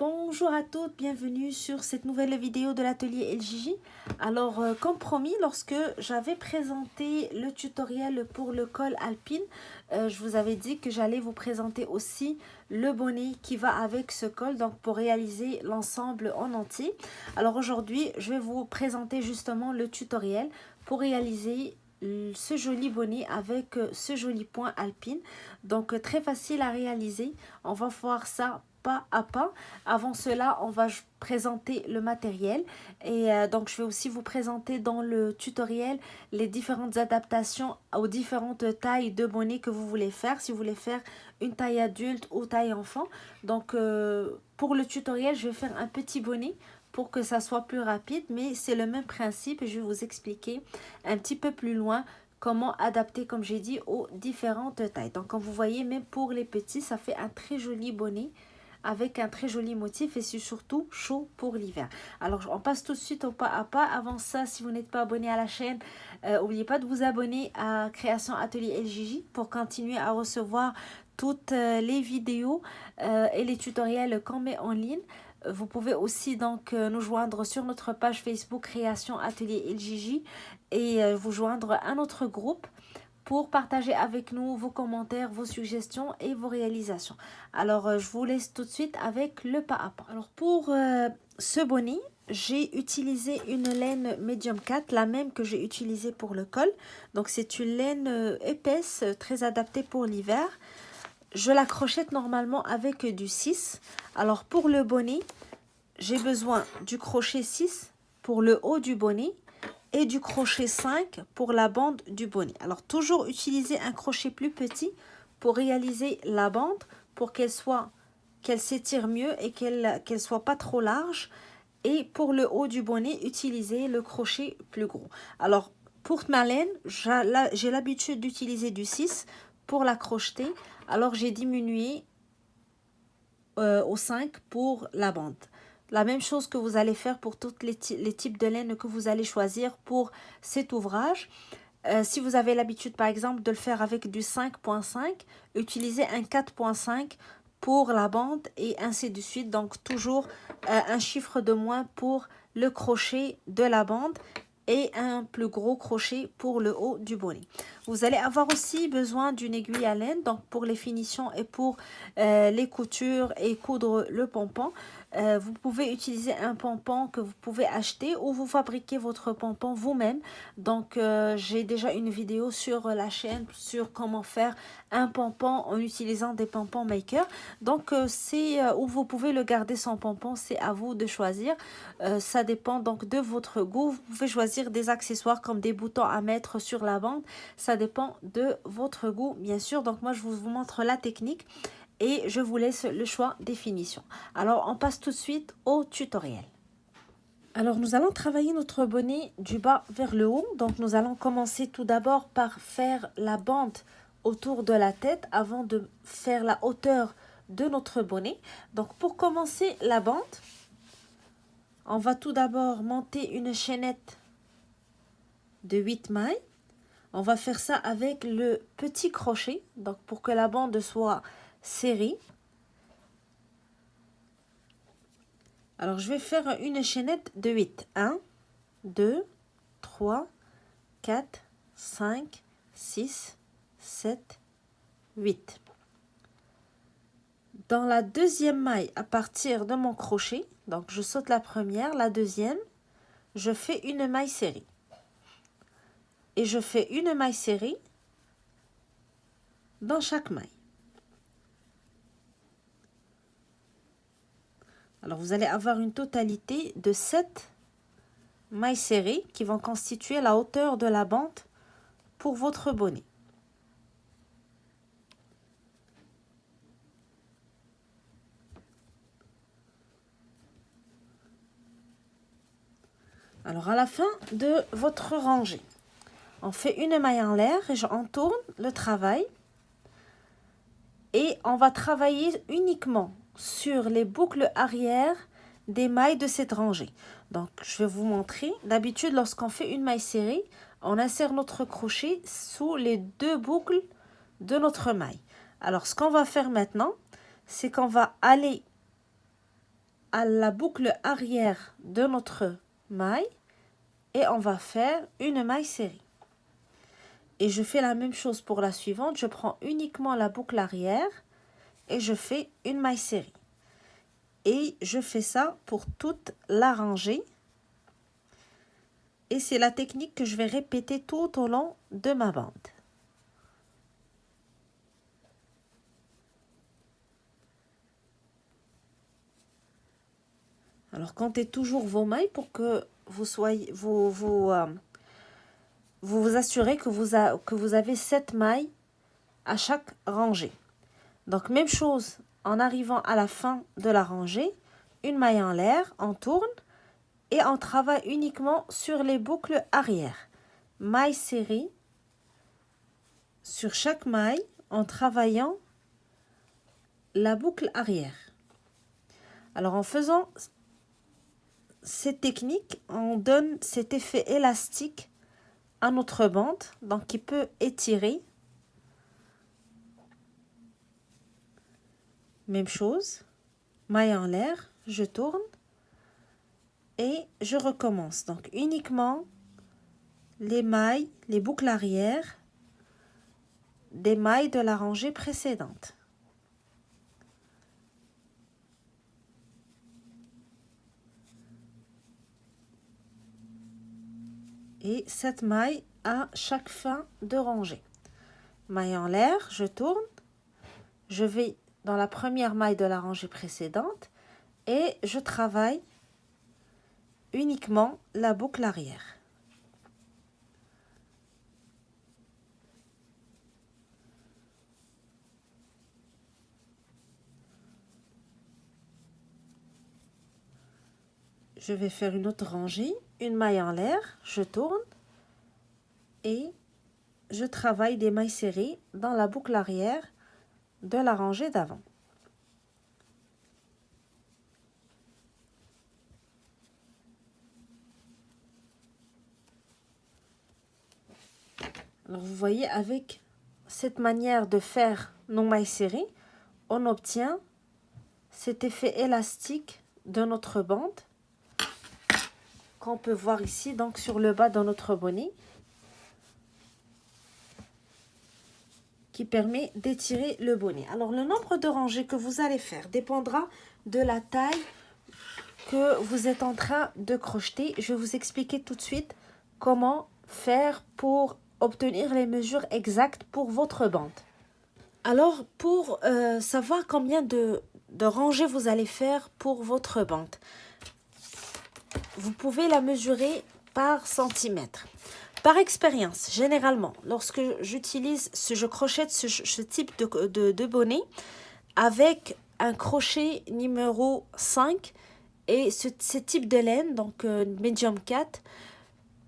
Bonjour à toutes, bienvenue sur cette nouvelle vidéo de l'atelier LJJ. Alors comme promis, lorsque j'avais présenté le tutoriel pour le col alpine, je vous avais dit que j'allais vous présenter aussi le bonnet qui va avec ce col, donc pour réaliser l'ensemble en entier. Alors aujourd'hui, je vais vous présenter justement le tutoriel pour réaliser ce joli bonnet avec ce joli point alpine. Donc très facile à réaliser, on va voir ça pas à pas. Avant cela, on va présenter le matériel et donc je vais aussi vous présenter dans le tutoriel les différentes adaptations aux différentes tailles de bonnet que vous voulez faire, si vous voulez faire une taille adulte ou taille enfant. Donc pour le tutoriel, je vais faire un petit bonnet pour que ça soit plus rapide, mais c'est le même principe et je vais vous expliquer un petit peu plus loin comment adapter, comme j'ai dit, aux différentes tailles. Donc comme vous voyez, même pour les petits, ça fait un très joli bonnet avec un très joli motif et c'est surtout chaud pour l'hiver. Alors on passe tout de suite au pas à pas. Avant ça, si vous n'êtes pas abonné à la chaîne, n'oubliez pas de vous abonner à Création Atelier LJJ pour continuer à recevoir toutes les vidéos et les tutoriels qu'on met en ligne. Vous pouvez aussi donc nous joindre sur notre page Facebook Création Atelier LJJ et vous joindre à notre groupe pour partager avec nous vos commentaires, vos suggestions et vos réalisations. Alors, je vous laisse tout de suite avec le pas à pas. Alors, pour ce bonnet, j'ai utilisé une laine Medium 4, la même que j'ai utilisée pour le col. Donc, c'est une laine épaisse, très adaptée pour l'hiver. Je la crochette normalement avec du 6. Alors, pour le bonnet, j'ai besoin du crochet 6 pour le haut du bonnet et du crochet 5 pour la bande du bonnet. Alors toujours utiliser un crochet plus petit pour réaliser la bande, pour qu'elle s'étire mieux et qu'elle soit pas trop large. Et pour le haut du bonnet, utiliser le crochet plus gros. Alors pour ma laine, j'ai l'habitude d'utiliser du 6 pour la crocheter. Alors j'ai diminué au 5 pour la bande. La même chose que vous allez faire pour tous les types de laine que vous allez choisir pour cet ouvrage. Si vous avez l'habitude par exemple de le faire avec du 5.5, utilisez un 4.5 pour la bande et ainsi de suite. Donc toujours un chiffre de moins pour le crochet de la bande et un plus gros crochet pour le haut du bonnet. Vous allez avoir aussi besoin d'une aiguille à laine, donc pour les finitions et pour les coutures et coudre le pompon. Vous pouvez utiliser un pompon que vous pouvez acheter ou vous fabriquez votre pompon vous-même. Donc j'ai déjà une vidéo sur la chaîne sur comment faire un pompon en utilisant des pompons maker. Donc c'est où vous pouvez le garder son pompon, c'est à vous de choisir. Ça dépend donc de votre goût. Vous pouvez choisir des accessoires comme des boutons à mettre sur la bande. Ça dépend de votre goût bien sûr. Donc moi je vous montre la technique et je vous laisse le choix des finitions. Alors on passe tout de suite au tutoriel. Alors nous allons travailler notre bonnet du bas vers le haut. Donc nous allons commencer tout d'abord par faire la bande autour de la tête avant de faire la hauteur de notre bonnet. Donc pour commencer la bande, on va tout d'abord monter une chaînette de 8 mailles. On va faire ça avec le petit crochet, donc pour que la bande soit serrée. Alors je vais faire une chaînette de 8. 1, 2, 3, 4, 5, 6, 7, 8. Dans la deuxième maille, à partir de mon crochet, donc je saute la première, la deuxième, je fais une maille serrée. Et je fais une maille serrée dans chaque maille. Alors vous allez avoir une totalité de 7 mailles serrées qui vont constituer la hauteur de la bande pour votre bonnet. Alors à la fin de votre rangée, on fait une maille en l'air et on tourne le travail. Et on va travailler uniquement sur les boucles arrière des mailles de cette rangée. Donc je vais vous montrer. D'habitude lorsqu'on fait une maille serrée, on insère notre crochet sous les deux boucles de notre maille. Alors ce qu'on va faire maintenant, c'est qu'on va aller à la boucle arrière de notre maille et on va faire une maille serrée. Et je fais la même chose pour la suivante. Je prends uniquement la boucle arrière et je fais une maille serrée. Et je fais ça pour toute la rangée. Et c'est la technique que je vais répéter tout au long de ma bande. Alors, comptez toujours vos mailles pour que vous vous assurez que vous avez 7 mailles à chaque rangée. Donc, même chose, en arrivant à la fin de la rangée, une maille en l'air, on tourne et on travaille uniquement sur les boucles arrière. Maille serrée sur chaque maille en travaillant la boucle arrière. Alors, en faisant cette technique, on donne cet effet élastique à notre bande, donc qui peut étirer. Même chose, maille en l'air, je tourne et je recommence. Donc uniquement les mailles, les boucles arrière des mailles de la rangée précédente. Et 7 mailles à chaque fin de rangée. Maille en l'air, je tourne, je vais dans la première maille de la rangée précédente et je travaille uniquement la boucle arrière. Je vais faire une autre rangée, une maille en l'air, je tourne et je travaille des mailles serrées dans la boucle arrière de la rangée d'avant. Alors vous voyez, avec cette manière de faire nos mailles serrées, on obtient cet effet élastique de notre bande qu'on peut voir ici, donc sur le bas de notre bonnet, qui permet d'étirer le bonnet. Alors le nombre de rangées que vous allez faire dépendra de la taille que vous êtes en train de crocheter. Je vais vous expliquer tout de suite comment faire pour obtenir les mesures exactes pour votre bande. Alors pour savoir combien de rangées vous allez faire pour votre bande, vous pouvez la mesurer par centimètre. Par expérience, généralement, lorsque je crochette ce type de bonnet avec un crochet numéro 5 et ce type de laine, donc medium 4,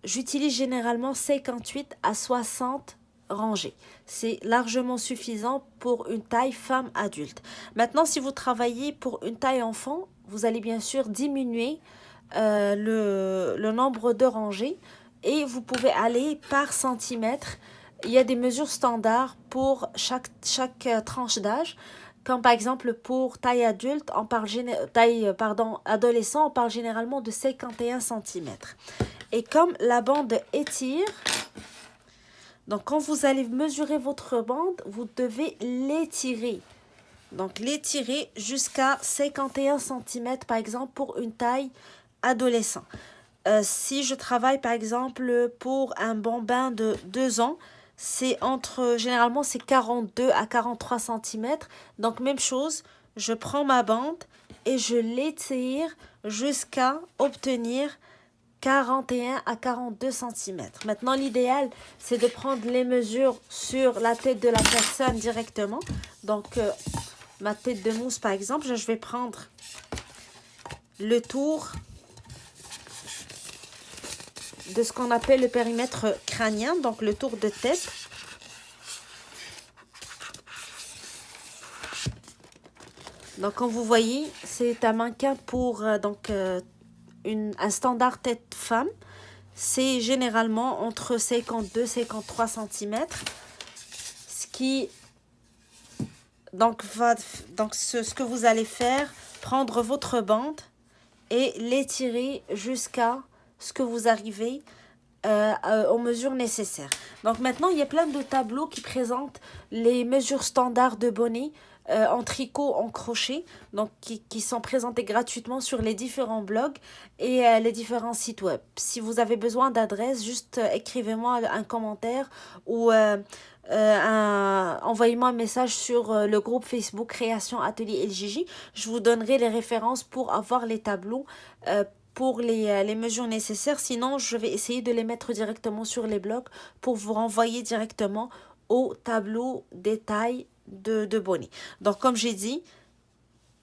j'utilise généralement 58 à 60 rangées. C'est largement suffisant pour une taille femme adulte. Maintenant, si vous travaillez pour une taille enfant, vous allez bien sûr diminuer le nombre de rangées et vous pouvez aller par centimètre. Il y a des mesures standards pour chaque tranche d'âge. Comme par exemple pour taille adulte, adolescent, on parle généralement de 51 cm. Et comme la bande étire, donc quand vous allez mesurer votre bande, vous devez l'étirer. Donc l'étirer jusqu'à 51 cm par exemple pour une taille adolescent. Si je travaille par exemple pour un bambin de 2 ans, généralement c'est 42 à 43 cm. Donc même chose, je prends ma bande et je l'étire jusqu'à obtenir 41 à 42 cm. Maintenant, l'idéal, c'est de prendre les mesures sur la tête de la personne directement. Donc, ma tête de mousse, par exemple, je vais prendre le tour de ce qu'on appelle le périmètre crânien, donc le tour de tête. Donc, comme vous voyez, c'est un mannequin pour un standard tête femme. C'est généralement entre 52 et 53 cm. Ce qui ce que vous allez faire, prendre votre bande et l'étirer jusqu'à ce que vous arrivez aux mesures nécessaires. Donc maintenant, il y a plein de tableaux qui présentent les mesures standards de bonnet en tricot, en crochet, donc qui sont présentés gratuitement sur les différents blogs et les différents sites web. Si vous avez besoin d'adresses, juste écrivez-moi un commentaire ou envoyez-moi un message sur le groupe Facebook Création Atelier LJJ. Je vous donnerai les références pour avoir les tableaux pour les mesures nécessaires. Sinon, je vais essayer de les mettre directement sur les blogs pour vous renvoyer directement au tableau détail de bonnet. Donc, comme j'ai dit,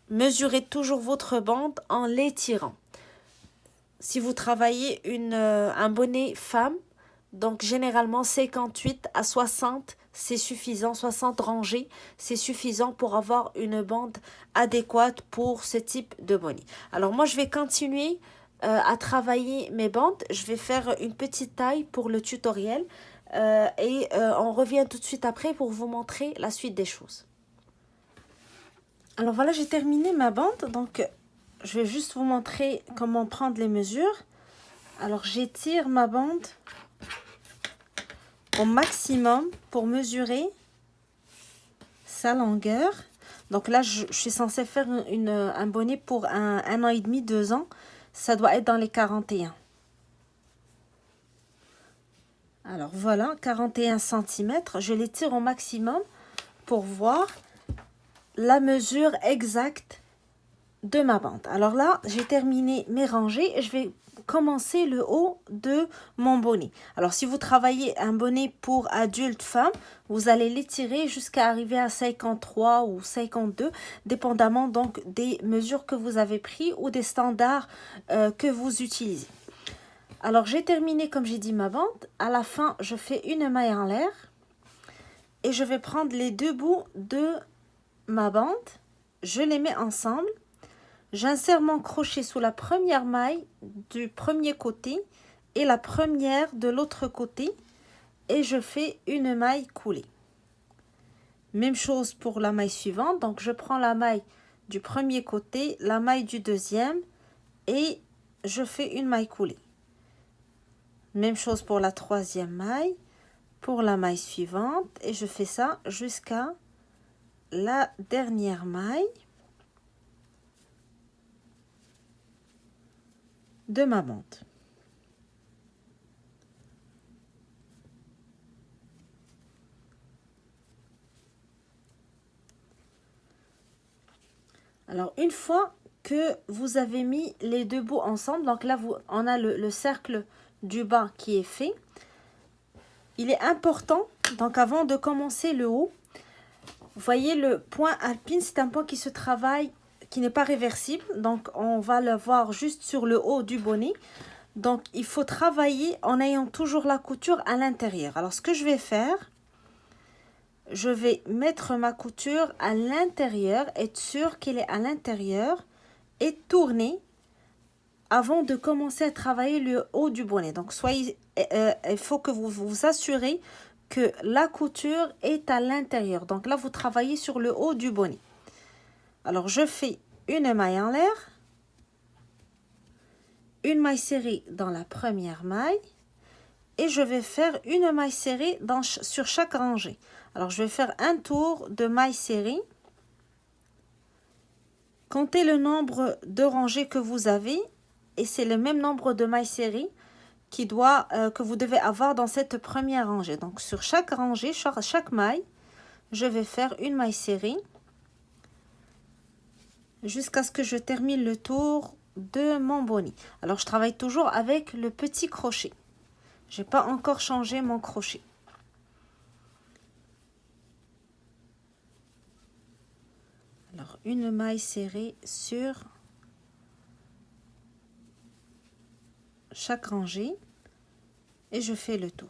mesurez toujours votre bande en l'étirant. Si vous travaillez un bonnet femme, donc généralement 58 à 60, c'est suffisant, 60 rangées, c'est suffisant pour avoir une bande adéquate pour ce type de bonnet. Alors moi, je vais continuer à travailler mes bandes. Je vais faire une petite taille pour le tutoriel et on revient tout de suite après pour vous montrer la suite des choses. Alors voilà, j'ai terminé ma bande, donc je vais juste vous montrer comment prendre les mesures. Alors j'étire ma bande au maximum pour mesurer sa longueur. Donc là, je suis censée faire un bonnet pour un an et demi, 2 ans. Ça doit être dans les 41. Alors voilà, 41 cm. Je l'étire au maximum pour voir la mesure exacte de ma bande. Alors là, j'ai terminé mes rangées et je vais commencer le haut de mon bonnet. Alors si vous travaillez un bonnet pour adulte femme, vous allez l'étirer jusqu'à arriver à 53 ou 52, dépendamment donc des mesures que vous avez pris ou des standards que vous utilisez. Alors j'ai terminé, comme j'ai dit, ma bande. À la fin, je fais une maille en l'air et je vais prendre les deux bouts de ma bande, je les mets ensemble. J'insère mon crochet sous la première maille du premier côté et la première de l'autre côté et je fais une maille coulée. Même chose pour la maille suivante, donc je prends la maille du premier côté, la maille du deuxième et je fais une maille coulée. Même chose pour la troisième maille, pour la maille suivante et je fais ça jusqu'à la dernière maille de ma bande. Alors une fois que vous avez mis les deux bouts ensemble, donc là on a le cercle du bas qui est fait. Il est important, donc avant de commencer le haut, vous voyez le point alpine, c'est un point qui se travaille, qui n'est pas réversible, donc on va le voir juste sur le haut du bonnet. Donc il faut travailler en ayant toujours la couture à l'intérieur. Alors ce que je vais faire, je vais mettre ma couture à l'intérieur, être sûr qu'elle est à l'intérieur et tourner avant de commencer à travailler le haut du bonnet. Donc il faut que vous vous assurez que la couture est à l'intérieur. Donc là, vous travaillez sur le haut du bonnet. Alors, je fais une maille en l'air, une maille serrée dans la première maille et je vais faire une maille serrée sur chaque rangée. Alors, je vais faire un tour de maille serrée. Comptez le nombre de rangées que vous avez et c'est le même nombre de mailles serrées que vous devez avoir dans cette première rangée. Donc, sur chaque rangée, chaque maille, je vais faire une maille serrée jusqu'à ce que je termine le tour de mon bonnet. Alors, je travaille toujours avec le petit crochet. Je n'ai pas encore changé mon crochet. Alors, une maille serrée sur chaque rangée et je fais le tour.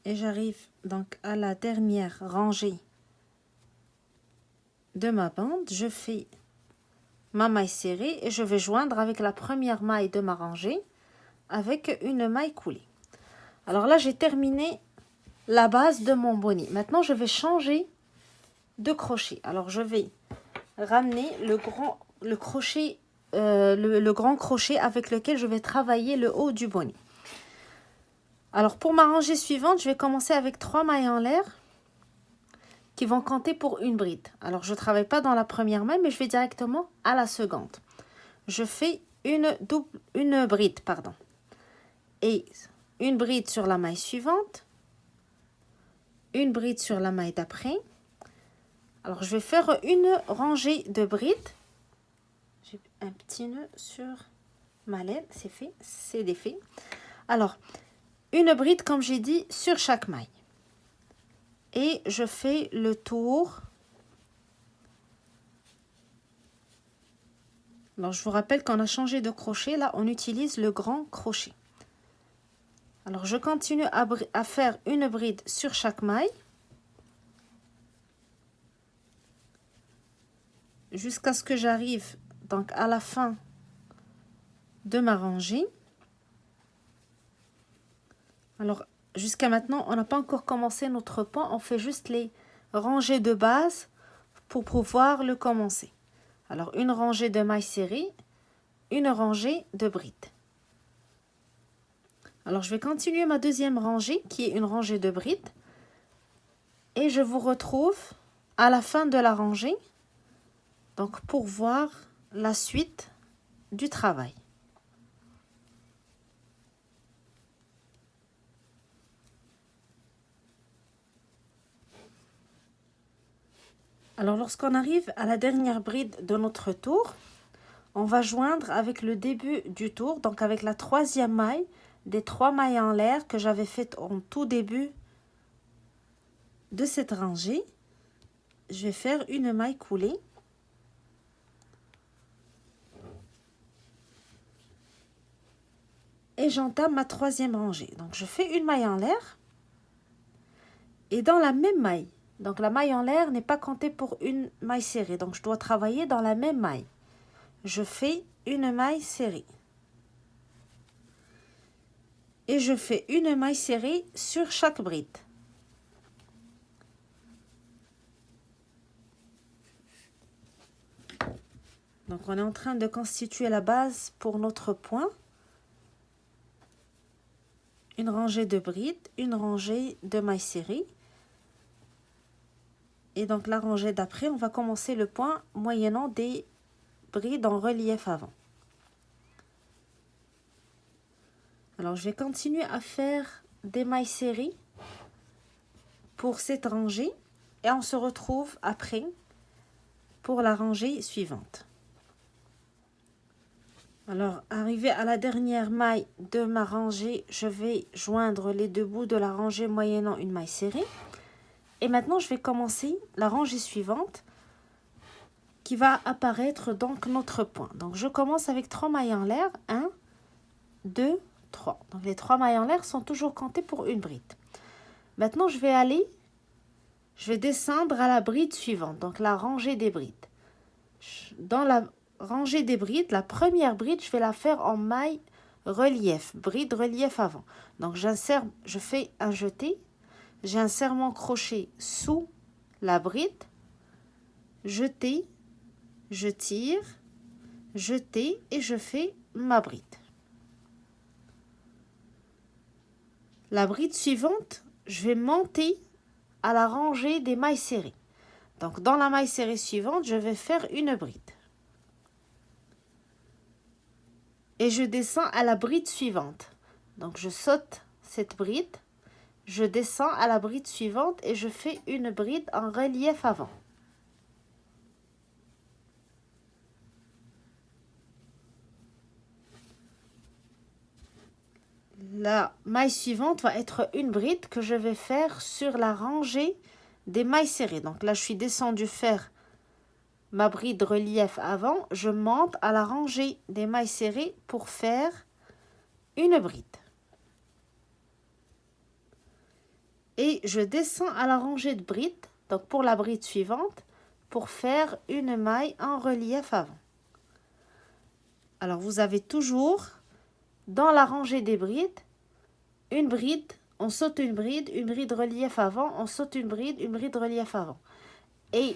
et j'arrive donc à la dernière rangée de ma bande. Je fais ma maille serrée et je vais joindre avec la première maille de ma rangée avec une maille coulée. Alors là, j'ai terminé la base de mon bonnet. Maintenant, je vais changer de crochet. Alors, je vais ramener le grand crochet, le grand crochet avec lequel je vais travailler le haut du bonnet. Alors, pour ma rangée suivante, je vais commencer avec 3 mailles en l'air qui vont compter pour une bride. Alors, je ne travaille pas dans la première maille, mais je vais directement à la seconde. Je fais une bride, pardon. Et une bride sur la maille suivante, une bride sur la maille d'après. Alors, je vais faire une rangée de brides. J'ai un petit nœud sur ma laine, c'est fait, c'est défait. Alors, une bride, comme j'ai dit, sur chaque maille. Et je fais le tour. Alors, je vous rappelle qu'on a changé de crochet. Là, on utilise le grand crochet. Alors, je continue à faire une bride sur chaque maille. Jusqu'à ce que j'arrive donc à la fin de ma rangée. Alors, jusqu'à maintenant, on n'a pas encore commencé notre pan. On fait juste les rangées de base pour pouvoir le commencer. Alors, une rangée de mailles serrées, une rangée de brides. Alors, je vais continuer ma deuxième rangée, qui est une rangée de brides. Et je vous retrouve à la fin de la rangée, donc pour voir la suite du travail. Alors, lorsqu'on arrive à la dernière bride de notre tour, on va joindre avec le début du tour, donc avec la troisième maille des 3 mailles en l'air que j'avais faites en tout début de cette rangée. Je vais faire une maille coulée. Et j'entame ma troisième rangée. Donc, je fais une maille en l'air. Et dans la même maille, donc la maille en l'air n'est pas comptée pour une maille serrée. Donc, je dois travailler dans la même maille. Je fais une maille serrée. Et je fais une maille serrée sur chaque bride. Donc, on est en train de constituer la base pour notre point. Une rangée de brides, une rangée de mailles serrées. Et donc, la rangée d'après, on va commencer le point moyennant des brides en relief avant. Alors, je vais continuer à faire des mailles serrées pour cette rangée. Et on se retrouve après pour la rangée suivante. Alors, arrivé à la dernière maille de ma rangée, je vais joindre les deux bouts de la rangée moyennant une maille serrée. Et maintenant, je vais commencer la rangée suivante qui va apparaître donc notre point. Donc, je commence avec 3 mailles en l'air. 1, 2, 3. Donc, les 3 mailles en l'air sont toujours comptées pour une bride. Maintenant, je vais descendre à la bride suivante, donc la rangée des brides. Dans la rangée des brides, la première bride, je vais la faire en maille relief, bride relief avant. Donc, je fais un jeté, j'insère mon crochet sous la bride, jeté, je tire, jeté et je fais ma bride. La bride suivante, je vais monter à la rangée des mailles serrées. Donc, dans la maille serrée suivante, je vais faire une bride. Et je descends à la bride suivante. Donc, je saute cette bride, je descends à la bride suivante et je fais une bride en relief avant. La maille suivante va être une bride que je vais faire sur la rangée des mailles serrées. Donc là, je suis descendue faire ma bride relief avant. Je monte à la rangée des mailles serrées pour faire une bride. Et je descends à la rangée de brides, donc pour la bride suivante, pour faire une maille en relief avant. Alors vous avez toujours dans la rangée des brides, une bride, on saute une bride relief avant, on saute une bride relief avant. Et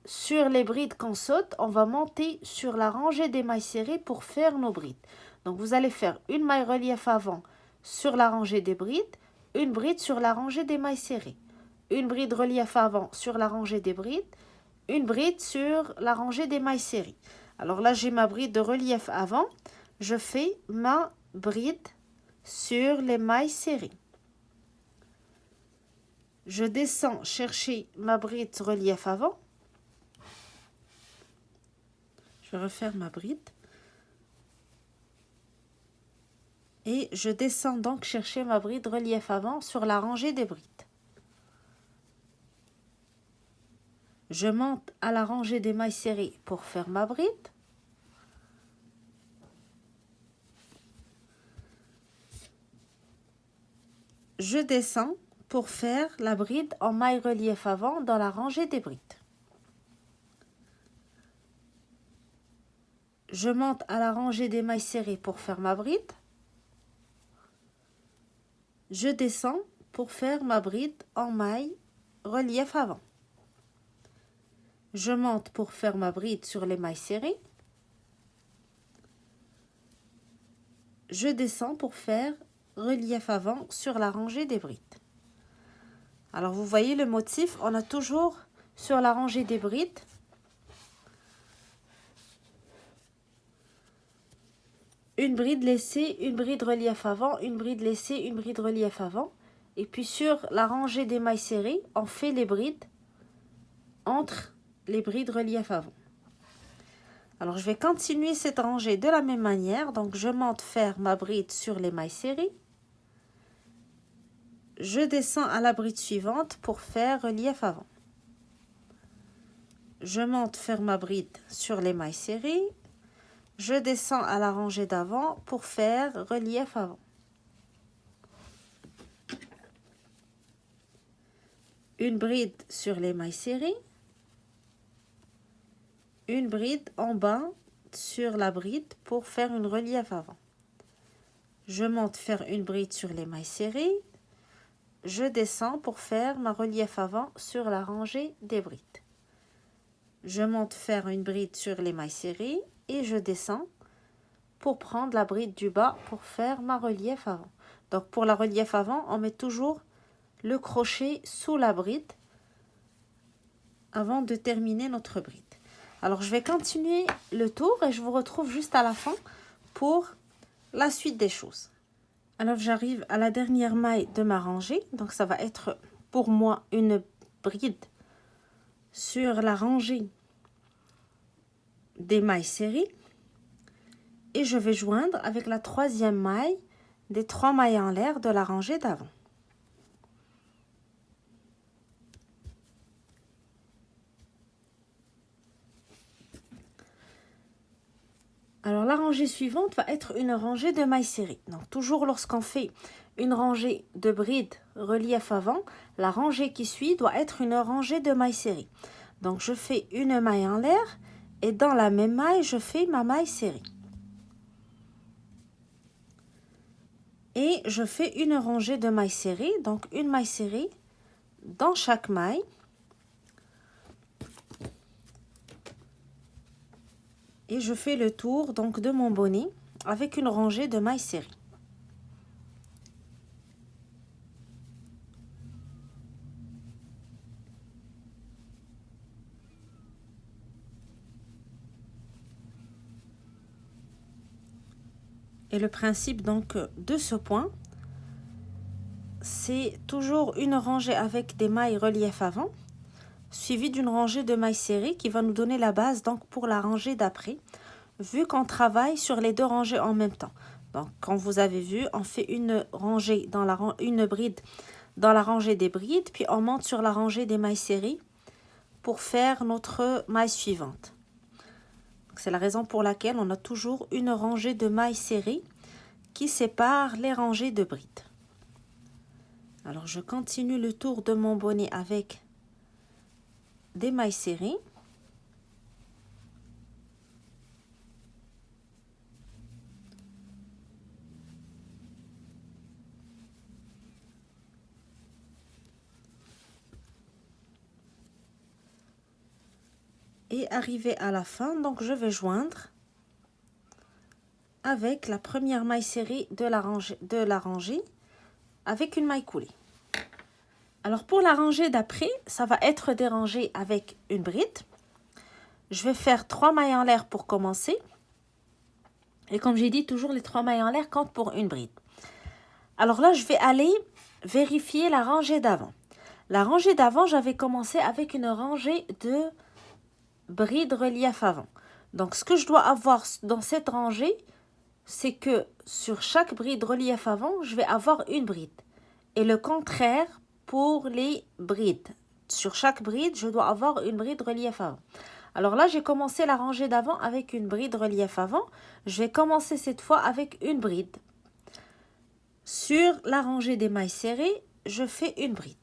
sur les brides qu'on saute, on va monter sur la rangée des mailles serrées pour faire nos brides. Donc vous allez faire une maille relief avant sur la rangée des brides, une bride sur la rangée des mailles serrées, une bride relief avant sur la rangée des brides, une bride sur la rangée des mailles serrées. Alors là, j'ai ma bride de relief avant, je fais ma bride sur les mailles serrées. Je descends chercher ma bride relief avant. Je vais refaire ma bride. Et je descends donc chercher ma bride relief avant sur la rangée des brides. Je monte à la rangée des mailles serrées pour faire ma bride. Je descends pour faire la bride en maille relief avant dans la rangée des brides. Je monte à la rangée des mailles serrées pour faire ma bride. Je descends pour faire ma bride en maille relief avant. Je monte pour faire ma bride sur les mailles serrées. Je descends pour faire relief avant sur la rangée des brides. Alors vous voyez le motif, on a toujours sur la rangée des brides une bride laissée, une bride relief avant, une bride laissée, une bride relief avant. Et puis sur la rangée des mailles serrées, on fait les brides entre les brides relief avant. Alors je vais continuer cette rangée de la même manière. Donc je monte faire ma bride sur les mailles serrées. Je descends à la bride suivante pour faire relief avant. Je monte faire ma bride sur les mailles serrées. Je descends à la rangée d'avant pour faire relief avant. Une bride sur les mailles serrées. Une bride en bas sur la bride pour faire une relief avant. Je monte faire une bride sur les mailles serrées. Je descends pour faire ma relief avant sur la rangée des brides. Je monte faire une bride sur les mailles serrées et je descends pour prendre la bride du bas pour faire ma relief avant. Donc pour la relief avant, on met toujours le crochet sous la bride avant de terminer notre bride. Alors je vais continuer le tour et je vous retrouve juste à la fin pour la suite des choses. Alors j'arrive à la dernière maille de ma rangée, donc ça va être pour moi une bride sur la rangée des mailles serrées et je vais joindre avec la troisième maille des 3 mailles en l'air de la rangée d'avant. Alors la rangée suivante va être une rangée de mailles serrées. Donc toujours lorsqu'on fait une rangée de brides relief avant, la rangée qui suit doit être une rangée de mailles serrées. Donc je fais une maille en l'air et dans la même maille, je fais ma maille serrée. Et je fais une rangée de mailles serrées, donc une maille serrée dans chaque maille. Et je fais le tour donc de mon bonnet avec une rangée de mailles serrées. Et le principe donc de ce point, c'est toujours une rangée avec des mailles relief avant, suivie d'une rangée de mailles serrées qui va nous donner la base donc pour la rangée d'après, vu qu'on travaille sur les deux rangées en même temps. Donc, comme vous avez vu, on fait une rangée dans une bride dans la rangée des brides, puis on monte sur la rangée des mailles serrées pour faire notre maille suivante. C'est la raison pour laquelle on a toujours une rangée de mailles serrées qui sépare les rangées de brides. Alors, je continue le tour de mon bonnet avec des mailles serrées. Et arrivé à la fin, donc je vais joindre avec la première maille serrée de la rangée avec une maille coulée. Alors pour la rangée d'après, ça va être des rangées avec une bride. Je vais faire 3 mailles en l'air pour commencer. Et comme j'ai dit, toujours les 3 mailles en l'air comptent pour une bride. Alors là, je vais aller vérifier la rangée d'avant. La rangée d'avant, j'avais commencé avec une rangée de brides relief avant. Donc ce que je dois avoir dans cette rangée, c'est que sur chaque bride relief avant, je vais avoir une bride. Et le contraire pour les brides. Sur chaque bride, je dois avoir une bride relief avant. Alors là, j'ai commencé la rangée d'avant avec une bride relief avant. Je vais commencer cette fois avec une bride. Sur la rangée des mailles serrées, je fais une bride.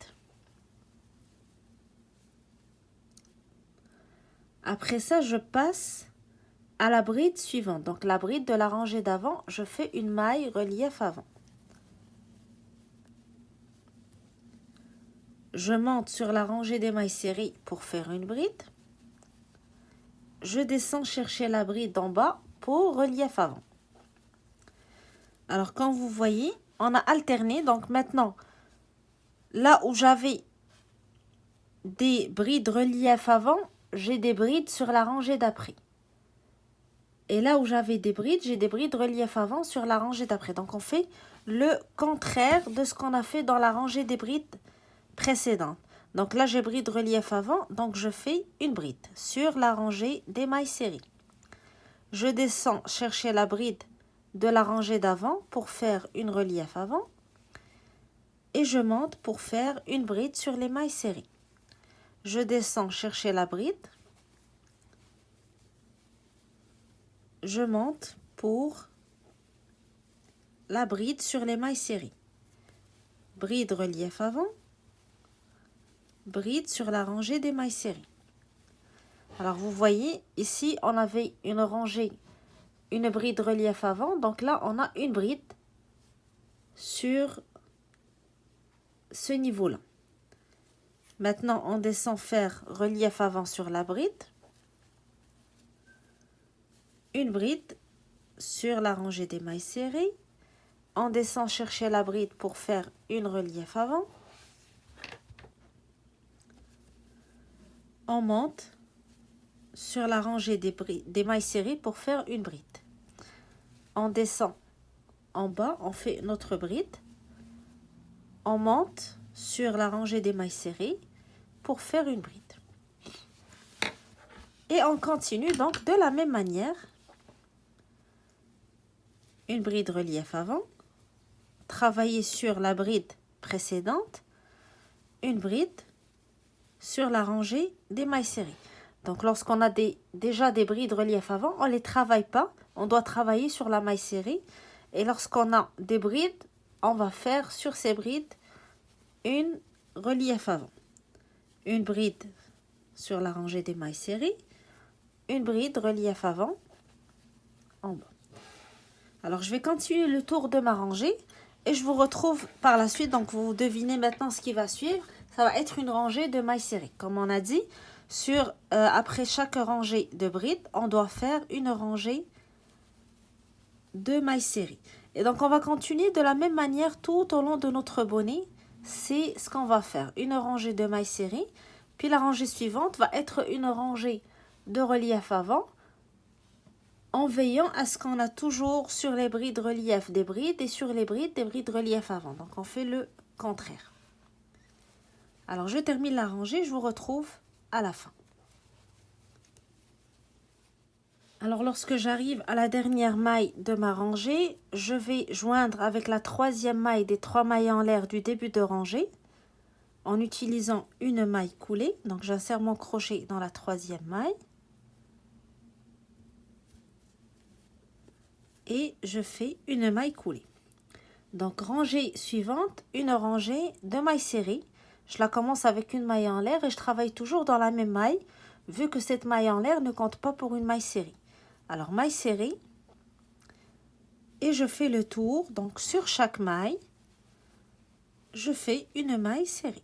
Après ça, je passe à la bride suivante. Donc la bride de la rangée d'avant, je fais une maille relief avant. Je monte sur la rangée des mailles serrées pour faire une bride. Je descends chercher la bride en bas pour relief avant. Alors comme vous voyez, on a alterné. Donc maintenant, là où j'avais des brides relief avant, j'ai des brides sur la rangée d'après. Et là où j'avais des brides, j'ai des brides relief avant sur la rangée d'après. Donc on fait le contraire de ce qu'on a fait dans la rangée des brides précédentes. Donc là j'ai bride relief avant, donc je fais une bride sur la rangée des mailles serrées. Je descends chercher la bride de la rangée d'avant pour faire une relief avant. Et je monte pour faire une bride sur les mailles serrées. Je descends chercher la bride. Je monte pour la bride sur les mailles serrées. Bride relief avant. Bride sur la rangée des mailles serrées. Alors vous voyez, ici on avait une rangée, une bride relief avant. Donc là on a une bride sur ce niveau-là. Maintenant on descend faire relief avant sur la bride. Une bride sur la rangée des mailles serrées. On descend chercher la bride pour faire une relief avant. On monte sur la rangée des mailles serrées pour faire une bride. On descend en bas, on fait notre bride. On monte sur la rangée des mailles serrées pour faire une bride. Et on continue donc de la même manière. Une bride relief avant, travailler sur la bride précédente, une bride sur la rangée des mailles serrées. Donc lorsqu'on a déjà des brides relief avant, on ne les travaille pas, on doit travailler sur la maille serrée. Et lorsqu'on a des brides, on va faire sur ces brides une relief avant. Une bride sur la rangée des mailles serrées, une bride relief avant en bas. Alors, je vais continuer le tour de ma rangée et je vous retrouve par la suite. Donc, vous devinez maintenant ce qui va suivre. Ça va être une rangée de mailles serrées. Comme on a dit, après chaque rangée de brides, on doit faire une rangée de mailles serrées. Et donc, on va continuer de la même manière tout au long de notre bonnet. C'est ce qu'on va faire. Une rangée de mailles serrées. Puis, la rangée suivante va être une rangée de relief avant, en veillant à ce qu'on a toujours sur les brides relief des brides et sur les brides des brides relief avant. Donc on fait le contraire. Alors je termine la rangée, je vous retrouve à la fin. Alors lorsque j'arrive à la dernière maille de ma rangée, je vais joindre avec la troisième maille des 3 mailles en l'air du début de rangée en utilisant une maille coulée. Donc j'insère mon crochet dans la troisième maille. Et je fais une maille coulée. Donc, rangée suivante, une rangée de mailles serrées. Je la commence avec une maille en l'air et je travaille toujours dans la même maille, vu que cette maille en l'air ne compte pas pour une maille serrée. Alors, maille serrée, et je fais le tour. Donc, sur chaque maille, je fais une maille serrée.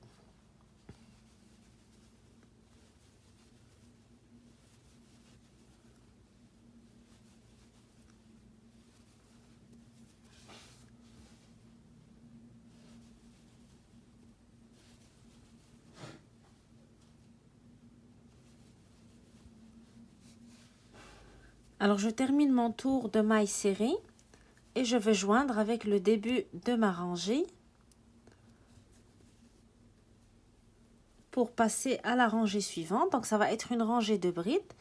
Alors, je termine mon tour de maille serrée et je vais joindre avec le début de ma rangée pour passer à la rangée suivante. Donc, ça va être une rangée de brides.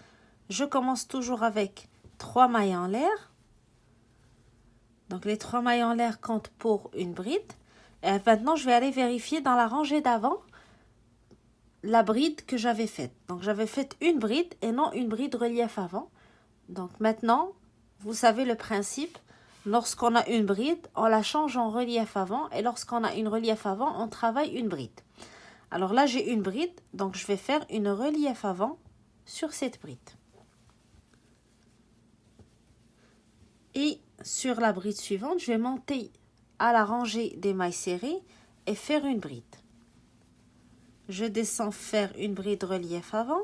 Je commence toujours avec 3 mailles en l'air. Donc, les 3 mailles en l'air comptent pour une bride. Et maintenant, je vais aller vérifier dans la rangée d'avant la bride que j'avais faite. Donc, j'avais fait une bride et non une bride relief avant. Donc, maintenant, vous savez le principe. Lorsqu'on a une bride, on la change en relief avant. Et lorsqu'on a une relief avant, on travaille une bride. Alors là, j'ai une bride. Donc, je vais faire une relief avant sur cette bride. Et sur la bride suivante, je vais monter à la rangée des mailles serrées et faire une bride. Je descends faire une bride relief avant.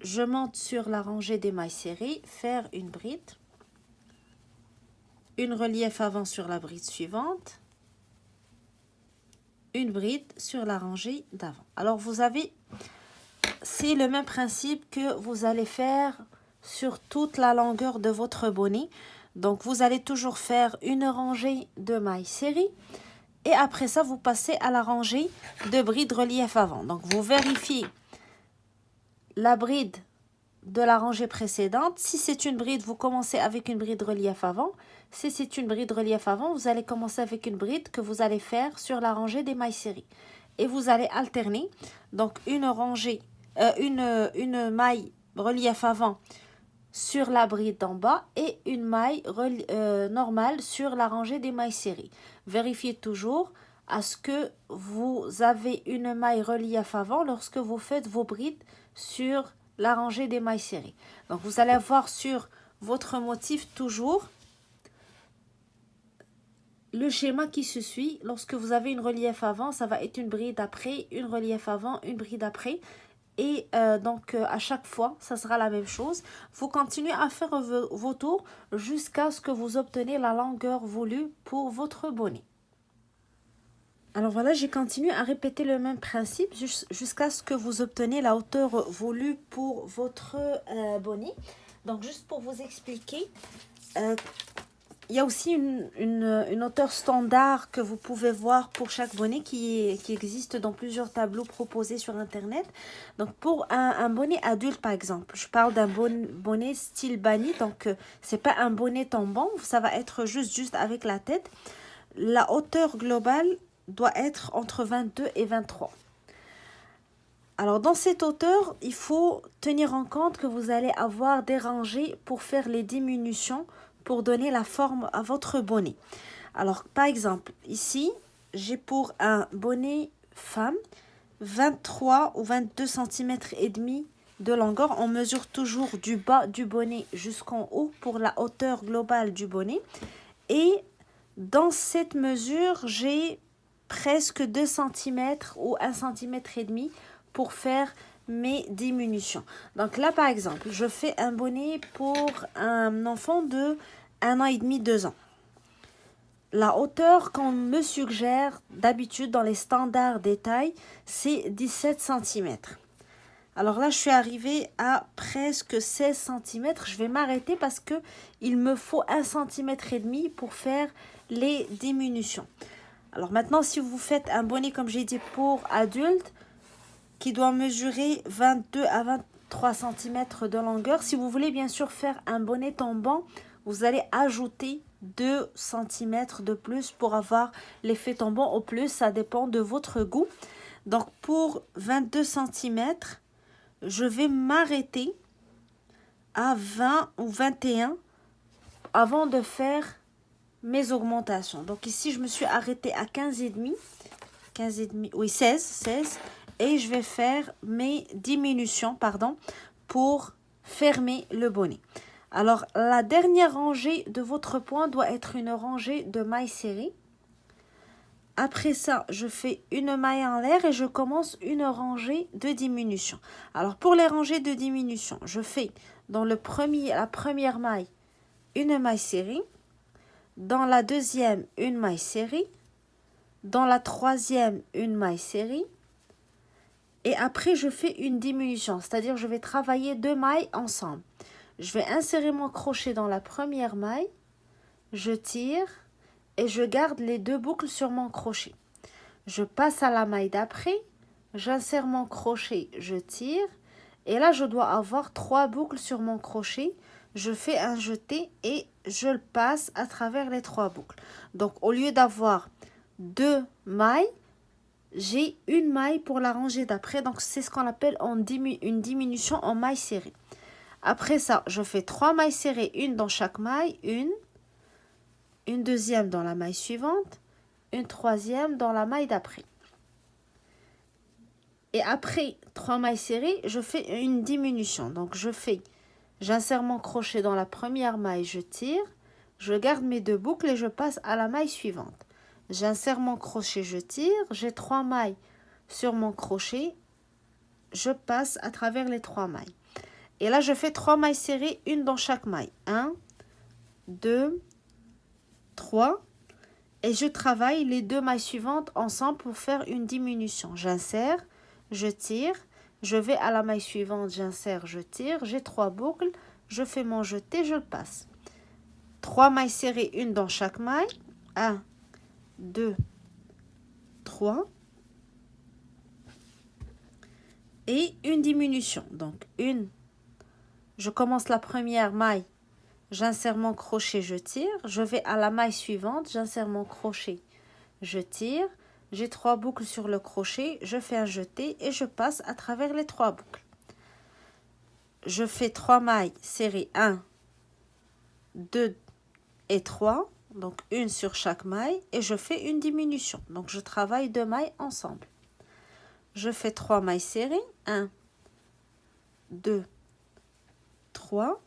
Je monte sur la rangée des mailles serrées, faire une bride. Une relief avant sur la bride suivante. Une bride sur la rangée d'avant. Alors vous avez, c'est le même principe que vous allez faire sur toute la longueur de votre bonnet. Donc vous allez toujours faire une rangée de mailles serrées. Et après ça, vous passez à la rangée de brides relief avant. Donc, vous vérifiez la bride de la rangée précédente. Si c'est une bride, vous commencez avec une bride relief avant. Si c'est une bride relief avant, vous allez commencer avec une bride que vous allez faire sur la rangée des mailles serrées. Et vous allez alterner. Donc, une maille relief avant sur la bride d'en bas et une maille normale sur la rangée des mailles serrées. Vérifiez toujours à ce que vous avez une maille relief avant lorsque vous faites vos brides sur la rangée des mailles serrées. Donc vous allez avoir sur votre motif toujours le schéma qui se suit. Lorsque vous avez une relief avant, ça va être une bride après, une relief avant, une bride après. Et donc, à chaque fois, ça sera la même chose. Vous continuez à faire vos tours jusqu'à ce que vous obtenez la longueur voulue pour votre bonnet. Alors voilà, j'ai continué à répéter le même principe jusqu'à ce que vous obtenez la hauteur voulue pour votre bonnet. Donc, juste pour vous expliquer, il y a aussi une hauteur standard que vous pouvez voir pour chaque bonnet qui existe dans plusieurs tableaux proposés sur Internet. Donc, pour un bonnet adulte, par exemple, je parle d'un bonnet style banni. Donc, c'est pas un bonnet tombant, ça va être juste avec la tête. La hauteur globale doit être entre 22 et 23. Alors, dans cette hauteur, il faut tenir en compte que vous allez avoir des rangées pour faire les diminutions pour donner la forme à votre bonnet. Alors, par exemple, ici, j'ai pour un bonnet femme 23 ou 22 cm et demi de longueur. On mesure toujours du bas du bonnet jusqu'en haut pour la hauteur globale du bonnet. Et dans cette mesure, j'ai presque 2 cm ou 1 cm et demi pour faire mes diminutions. Donc là, par exemple, je fais un bonnet pour un enfant de 1 an et demi, 2 ans. La hauteur qu'on me suggère d'habitude dans les standards des tailles, c'est 17 cm. Alors là, je suis arrivée à presque 16 cm. Je vais m'arrêter parce que il me faut 1 cm et demi pour faire les diminutions. Alors maintenant, si vous faites un bonnet, comme j'ai dit, pour adulte, qui doit mesurer 22 à 23 cm de longueur. Si vous voulez bien sûr faire un bonnet tombant, vous allez ajouter 2 cm de plus pour avoir l'effet tombant. Au plus, ça dépend de votre goût. Donc pour 22 cm, je vais m'arrêter à 20 ou 21 avant de faire mes augmentations. Donc ici, je me suis arrêtée à 15,5. 15,5, oui, 16. Et je vais faire mes diminutions, pardon, pour fermer le bonnet. Alors, la dernière rangée de votre point doit être une rangée de mailles serrées. Après ça, je fais une maille en l'air et je commence une rangée de diminution. Alors, pour les rangées de diminution, je fais dans la première maille, une maille serrée. Dans la deuxième, une maille serrée. Dans la troisième, une maille serrée. Et après, je fais une diminution, c'est-à-dire je vais travailler 2 mailles ensemble. Je vais insérer mon crochet dans la première maille, je tire et je garde les 2 boucles sur mon crochet. Je passe à la maille d'après, j'insère mon crochet, je tire et là je dois avoir 3 boucles sur mon crochet. Je fais un jeté et je le passe à travers les 3 boucles. Donc au lieu d'avoir 2 mailles, j'ai une maille pour la rangée d'après. Donc c'est ce qu'on appelle une diminution en maille serrée. Après ça, je fais 3 mailles serrées, une dans chaque maille, une deuxième dans la maille suivante, une troisième dans la maille d'après. Et après 3 mailles serrées, je fais une diminution. Donc j'insère mon crochet dans la première maille, je tire, je garde mes 2 boucles et je passe à la maille suivante. J'insère mon crochet, je tire, j'ai 3 mailles sur mon crochet, je passe à travers les 3 mailles. Et là, je fais 3 mailles serrées, une dans chaque maille. 1, 2, 3. Et je travaille les 2 mailles suivantes ensemble pour faire une diminution. J'insère, je tire, je vais à la maille suivante, j'insère, je tire, j'ai 3 boucles, je fais mon jeté, je le passe. 3 mailles serrées, une dans chaque maille. 1, 2, 3. Et une diminution. Donc, je commence la première maille, j'insère mon crochet, je tire, je vais à la maille suivante, j'insère mon crochet, je tire, j'ai 3 boucles sur le crochet, je fais un jeté et je passe à travers les 3 boucles. Je fais 3 mailles serrées, 1, 2 et 3, donc une sur chaque maille et je fais une diminution. Donc je travaille 2 mailles ensemble. Je fais 3 mailles serrées, 1, 2, 3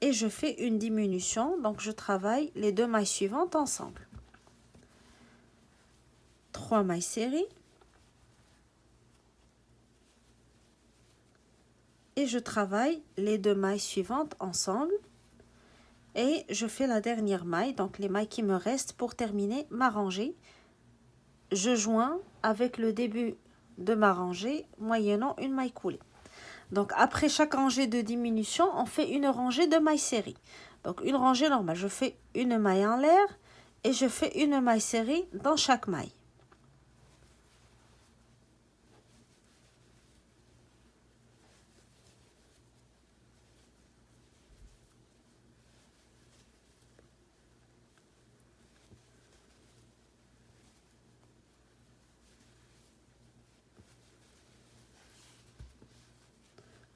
et je fais une diminution, donc je travaille les 2 mailles suivantes ensemble. 3 mailles serrées et je travaille les 2 mailles suivantes ensemble et je fais la dernière maille, donc les mailles qui me restent pour terminer ma rangée. Je joins avec le début de ma rangée moyennant une maille coulée. Donc après chaque rangée de diminution, on fait une rangée de mailles serrées. Donc une rangée normale, je fais une maille en l'air et je fais une maille serrée dans chaque maille.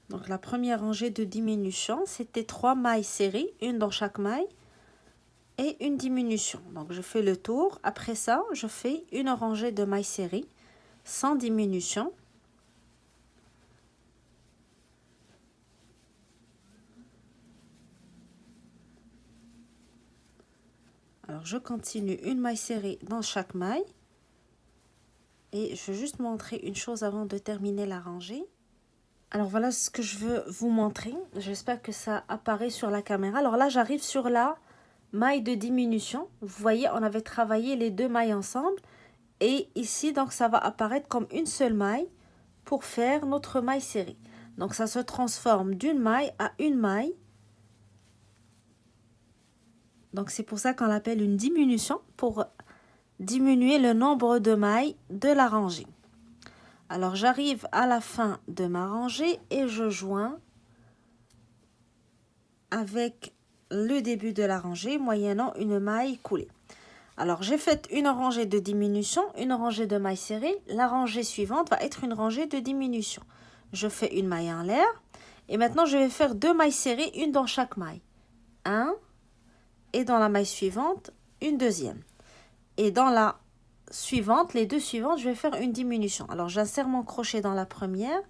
Donc la première rangée de diminution, c'était 3 mailles serrées, une dans chaque maille et une diminution. Donc je fais le tour. Après ça, je fais une rangée de mailles serrées sans diminution. Alors je continue une maille serrée dans chaque maille. Et je vais juste montrer une chose avant de terminer la rangée. Alors voilà ce que je veux vous montrer. J'espère que ça apparaît sur la caméra. Alors là, j'arrive sur la maille de diminution. Vous voyez, on avait travaillé les 2 mailles ensemble. Et ici, donc, ça va apparaître comme une seule maille pour faire notre maille serrée. Donc ça se transforme d'une maille à une maille. Donc c'est pour ça qu'on l'appelle une diminution, pour diminuer le nombre de mailles de la rangée. Alors j'arrive à la fin de ma rangée et je joins avec le début de la rangée moyennant une maille coulée. Alors j'ai fait une rangée de diminution, une rangée de mailles serrées. La rangée suivante va être une rangée de diminution. Je fais une maille en l'air et maintenant je vais faire 2 mailles serrées, une dans chaque maille. 1 et dans la maille suivante, une deuxième. Et dans la suivante, les deux suivantes, je vais faire une diminution. Alors, j'insère mon crochet dans la première,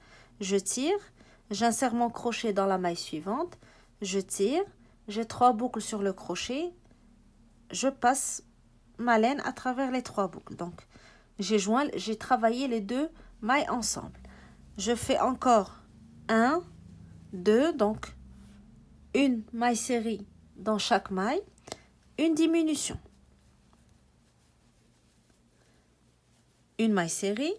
je tire, j'insère mon crochet dans la maille suivante, je tire, j'ai 3 boucles sur le crochet, je passe ma laine à travers les 3 boucles. Donc, j'ai travaillé les deux mailles ensemble. Je fais encore 1, 2, donc une maille série dans chaque maille, une diminution. Une maille série,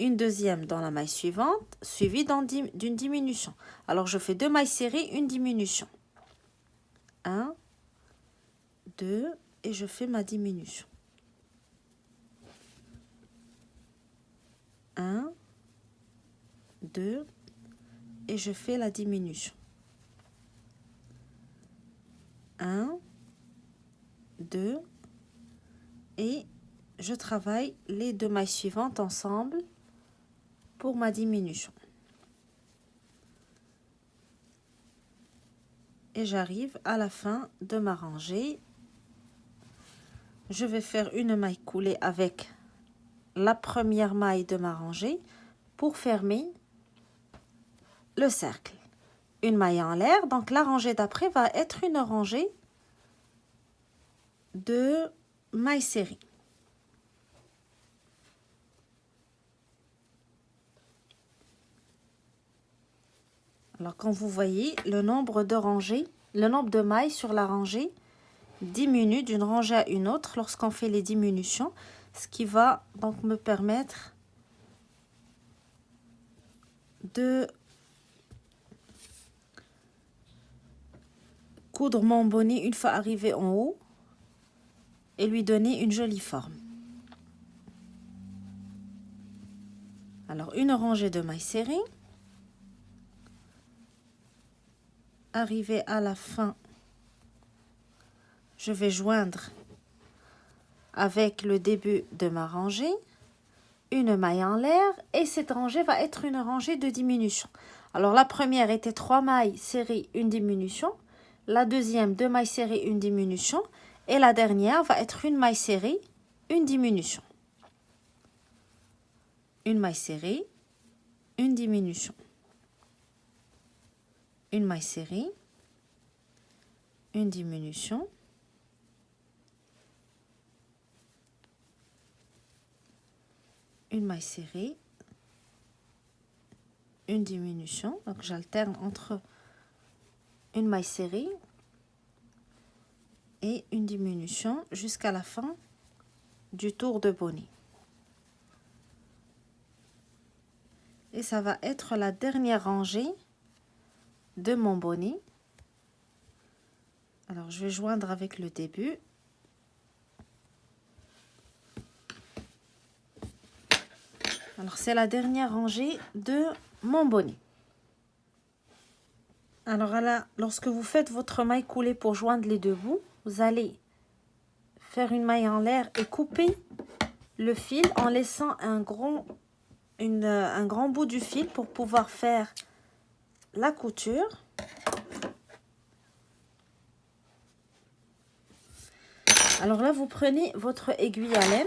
une deuxième dans la maille suivante, suivie d'une diminution. Alors, je fais 2 mailles séries, une diminution. 1, 2, et je fais ma diminution. 1, 2, et je fais la diminution. 1, 2, et je travaille les 2 mailles suivantes ensemble pour ma diminution. Et j'arrive à la fin de ma rangée. Je vais faire une maille coulée avec la première maille de ma rangée pour fermer le cercle. Une maille en l'air, donc la rangée d'après va être une rangée de mailles séries. Alors, quand vous voyez, le nombre de mailles sur la rangée diminue d'une rangée à une autre lorsqu'on fait les diminutions, ce qui va donc me permettre de coudre mon bonnet une fois arrivé en haut et lui donner une jolie forme. Alors, une rangée de mailles serrées. Arrivé à la fin, je vais joindre avec le début de ma rangée une maille en l'air et cette rangée va être une rangée de diminution. Alors la première était 3 mailles serrées, une diminution, la deuxième 2 mailles serrées, une diminution et la dernière va être une maille serrée, une diminution. Une maille serrée, une diminution. Une maille serrée, une diminution, une maille serrée, une diminution. Donc j'alterne entre une maille serrée et une diminution jusqu'à la fin du tour de bonnet. Et ça va être la dernière rangée de mon bonnet. Alors, je vais joindre avec le début. Alors, c'est la dernière rangée de mon bonnet. Alors, lorsque vous faites votre maille coulée pour joindre les deux bouts, vous allez faire une maille en l'air et couper le fil en laissant un grand bout du fil pour pouvoir faire la couture. Alors là, vous prenez votre aiguille à laine.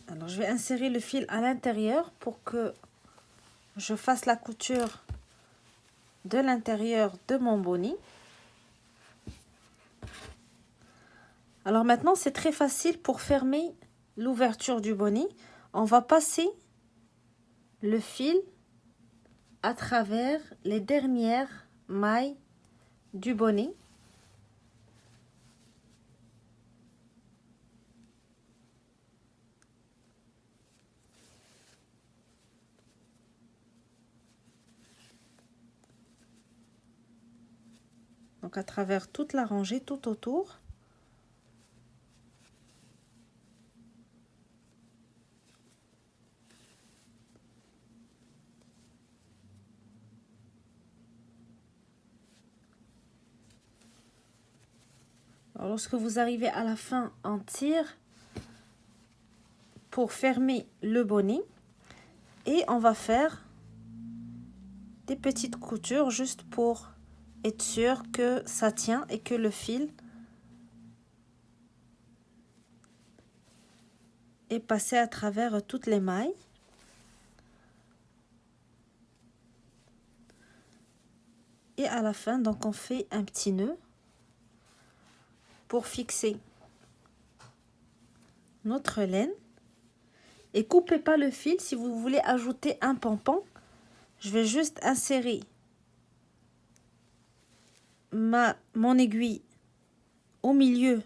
Alors, je vais insérer le fil à l'intérieur pour que je fasse la couture de l'intérieur de mon bonnet. Alors maintenant, c'est très facile pour fermer l'ouverture du bonnet. On va passer le fil à travers les dernières mailles du bonnet. Donc à travers toute la rangée, tout autour. Alors, lorsque vous arrivez à la fin, on tire pour fermer le bonnet. Et on va faire des petites coutures juste pour être sûr que ça tient et que le fil est passé à travers toutes les mailles. Et à la fin, donc on fait un petit nœud pour fixer notre laine. Et coupez pas le fil si vous voulez ajouter un pompon. Je vais juste insérer mon aiguille au milieu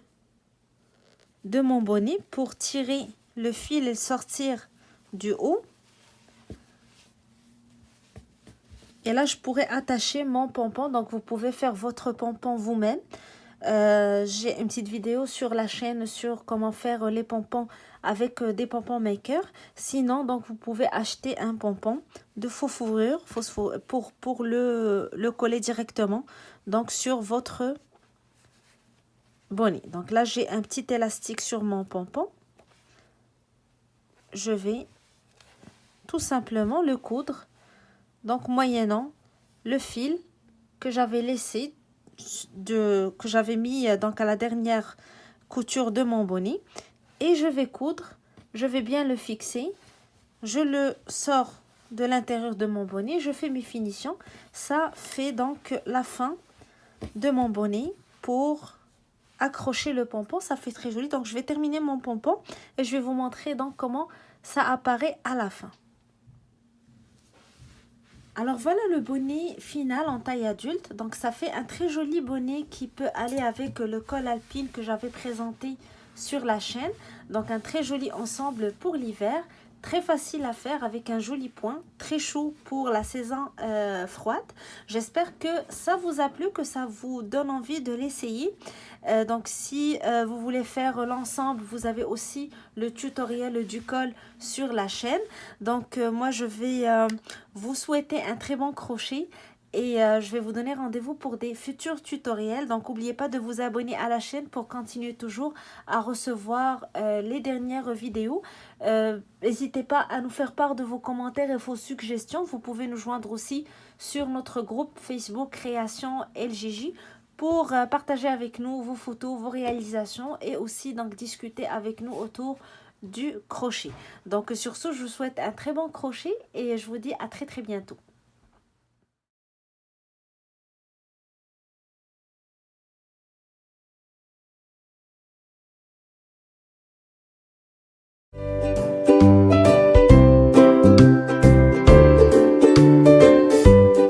de mon bonnet pour tirer le fil et sortir du haut. Et là, je pourrais attacher mon pompon. Donc, vous pouvez faire votre pompon vous-même. J'ai une petite vidéo sur la chaîne sur comment faire les pompons avec des pompons maker. Sinon, donc, vous pouvez acheter un pompon de faux fourrure pour le coller directement donc sur votre bonnet. Donc là, j'ai un petit élastique sur mon pompon. Je vais tout simplement le coudre, donc moyennant le fil que j'avais laissé que j'avais mis donc à la dernière couture de mon bonnet, et je vais coudre. Je vais bien le fixer, je le sors de l'intérieur de mon bonnet, je fais mes finitions. Ça fait donc la fin de mon bonnet pour accrocher le pompon. Ça fait très joli. Donc je vais terminer mon pompon et je vais vous montrer donc comment ça apparaît à la fin. Alors voilà le bonnet final en taille adulte. Donc ça fait un très joli bonnet qui peut aller avec le col alpine que j'avais présenté sur la chaîne. Donc un très joli ensemble pour l'hiver. Très facile à faire avec un joli point. Très chaud pour la saison froide. J'espère que ça vous a plu, que ça vous donne envie de l'essayer. Donc si vous voulez faire l'ensemble, vous avez aussi le tutoriel du col sur la chaîne. Donc moi je vais vous souhaiter un très bon crochet et je vais vous donner rendez-vous pour des futurs tutoriels. Donc n'oubliez pas de vous abonner à la chaîne pour continuer toujours à recevoir les dernières vidéos. N'hésitez pas à nous faire part de vos commentaires et vos suggestions. Vous pouvez nous joindre aussi sur notre groupe Facebook Création LGJ pour partager avec nous vos photos, vos réalisations et aussi donc discuter avec nous autour du crochet. Donc sur ce, je vous souhaite un très bon crochet et je vous dis à très bientôt.